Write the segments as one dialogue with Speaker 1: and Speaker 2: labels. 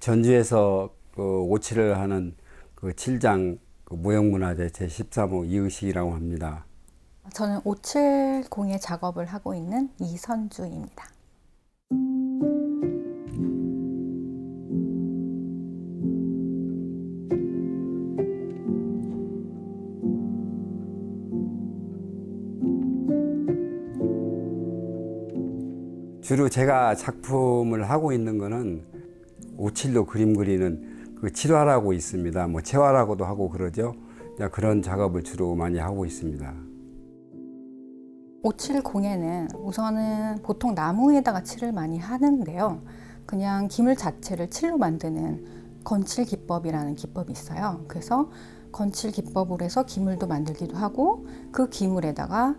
Speaker 1: 전주에서 그 오칠을 하는 그 칠장 그 무형문화재 제13호 이의식이라고 합니다.
Speaker 2: 저는 570의 작업을 하고 있는 이선주입니다.
Speaker 1: 주로 제가 작품을 하고 있는 거는 5칠로 그림 그리는 그 칠화라고 있습니다. 뭐 채화라고도 하고 그러죠. 그런 작업을 주로 많이 하고 있습니다.
Speaker 2: 570에는 우선은 보통 나무에다가 칠을 많이 하는데요. 그냥 기물 자체를 칠로 만드는 건칠 기법이라는 기법이 있어요. 그래서 건칠 기법으로 해서 기물도 만들기도 하고 그 기물에다가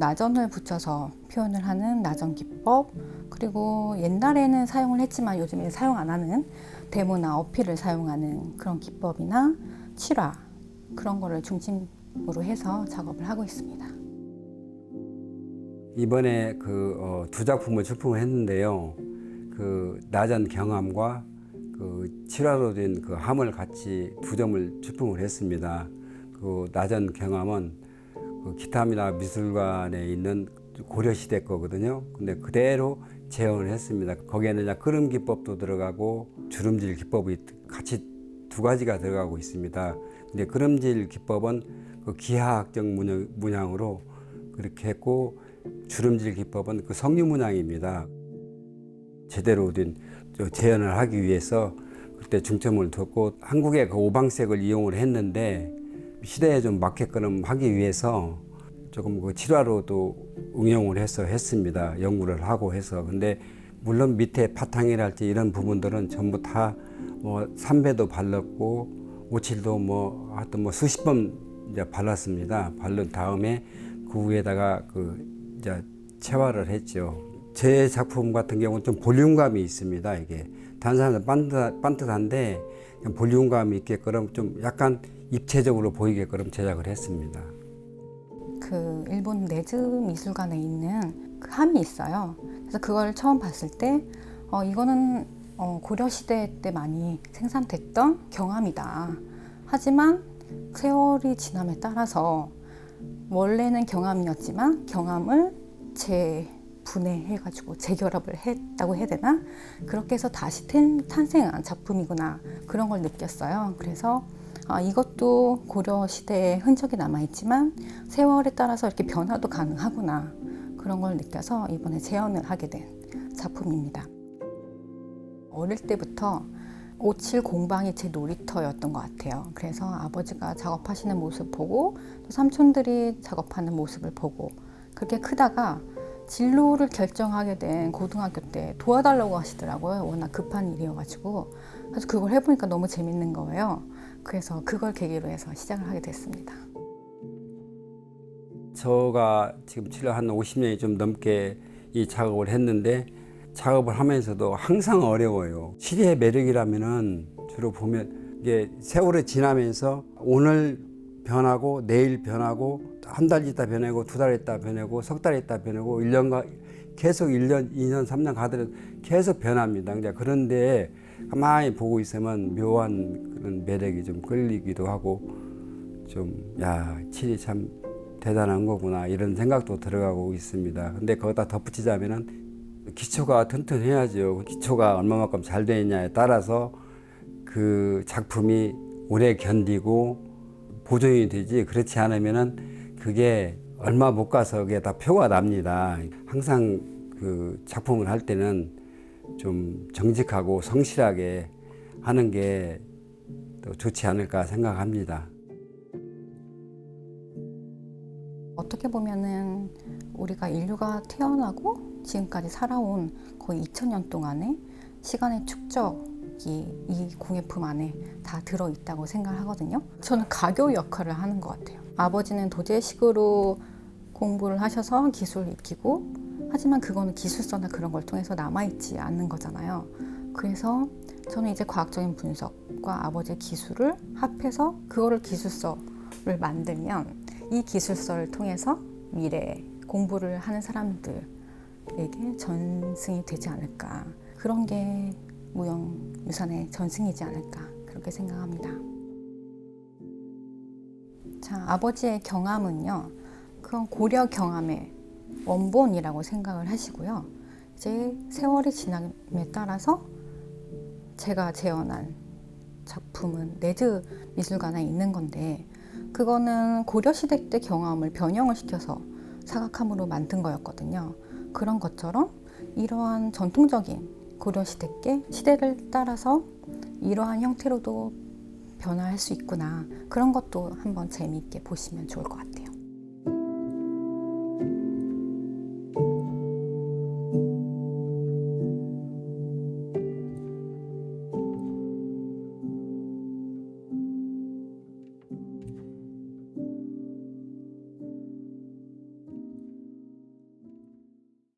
Speaker 2: 나전을 붙여서 표현을 하는 나전 기법, 그리고 옛날에는 사용을 했지만 요즘에 사용 안 하는 데모나 어필을 사용하는 그런 기법이나 칠화, 그런 거를 중심으로 해서 작업을 하고 있습니다.
Speaker 1: 이번에 두 작품을 출품을 했는데요. 그 나전 경함과 그 칠화로 된 그 함을 같이 두 점을 출품을 했습니다. 그 나전 경함은 그 기타미나 미술관에 있는 고려시대 거거든요. 근데 그대로 재현을 했습니다. 거기에는 그냥 끄름 기법도 들어가고 주름질 기법이 같이 두 가지가 들어가고 있습니다. 근데 끄름질 기법은 그 기하학적 문양으로 그렇게 했고, 주름질 기법은 그 석류 문양입니다. 제대로 된 재현을 하기 위해서 그때 중점을 뒀고, 한국의 그 오방색을 이용을 했는데 시대에 좀 맞게끔 하기 위해서 조금 그 칠화로도 응용을 해서 했습니다. 연구를 하고 해서. 근데 물론 밑에 바탕이랄지 이런 부분들은 전부 다 뭐 삼배도 발랐고 오칠도 하여튼 수십 번 이제 발랐습니다. 바른 다음에 그 위에다가 이제 채화를 했죠. 제 작품 같은 경우는 좀 볼륨감이 있습니다. 이게 다른 사람은 반듯한데 볼륨감이 있게끔 좀 약간 입체적으로 보이게끔 제작을 했습니다.
Speaker 2: 그 일본 네즈 미술관에 있는 그 함이 있어요. 그래서 그걸 처음 봤을 때 이거는 고려 시대 때 많이 생산됐던 경함이다. 하지만 세월이 지남에 따라서 원래는 경함이었지만 경함을 재분해해가지고 재결합을 했다고 해야 되나? 그렇게 해서 다시 탄생한 작품이구나, 그런 걸 느꼈어요. 그래서 이것도 고려 시대의 흔적이 남아있지만 세월에 따라서 이렇게 변화도 가능하구나, 그런 걸 느껴서 이번에 재현을 하게 된 작품입니다. 어릴 때부터 57 공방이 제 놀이터였던 것 같아요. 그래서 아버지가 작업하시는 모습 보고 또 삼촌들이 작업하는 모습을 보고 그렇게 크다가 진로를 결정하게 된 고등학교 때 도와달라고 하시더라고요. 워낙 급한 일이어가지고. 그래서 그걸 해보니까 너무 재밌는 거예요. 그래서 그걸 계기로 해서 시작을 하게 됐습니다.
Speaker 1: 제가 지금 칠을 한 50년이 좀 넘게 이 작업을 했는데, 작업을 하면서도 항상 어려워요. 칠의 매력이라면은 주로 보면 이게 세월이 지나면서 오늘 변하고 내일 변하고 한 달 있다 변하고 두 달 있다 변하고 석 달 있다 변하고 1년가 계속 1년, 2년, 3년 가더라도 계속 변합니다. 그런데 가만히 보고 있으면 묘한 그런 매력이 좀 끌리기도 하고, 칠이 참 대단한 거구나, 이런 생각도 들어가고 있습니다. 근데 거기다 덧붙이자면은 기초가 튼튼해야죠. 기초가 얼마만큼 잘 되느냐에 따라서 그 작품이 오래 견디고 보존이 되지, 그렇지 않으면은 그게 얼마 못 가서 그게 다 표가 납니다. 항상 그 작품을 할 때는 좀 정직하고 성실하게 하는 게 더 좋지 않을까 생각합니다.
Speaker 2: 어떻게 보면은 우리가 인류가 태어나고 지금까지 살아온 거의 2000년 동안의 시간의 축적이 이 공예품 안에 다 들어있다고 생각을 하거든요. 저는 가교 역할을 하는 것 같아요. 아버지는 도제식으로 공부를 하셔서 기술을 익히고, 하지만 그거는 기술서나 그런 걸 통해서 남아있지 않는 거잖아요. 그래서 저는 이제 과학적인 분석과 아버지의 기술을 합해서 그거를 기술서를 만들면 이 기술서를 통해서 미래에 공부를 하는 사람들에게 전승이 되지 않을까, 그런 게 무형유산의 전승이지 않을까 그렇게 생각합니다. 자, 아버지의 경암은요, 그건 고려 경암의 원본이라고 생각을 하시고요. 이제 세월이 지남에 따라서 제가 재현한 작품은 레드 미술관에 있는 건데, 그거는 고려시대 때 경암을 변형을 시켜서 사각함으로 만든 거였거든요. 그런 것처럼 이러한 전통적인 고려시대께 시대를 따라서 이러한 형태로도 변화할 수 있구나, 그런 것도 한번 재미있게 보시면 좋을 것 같아요.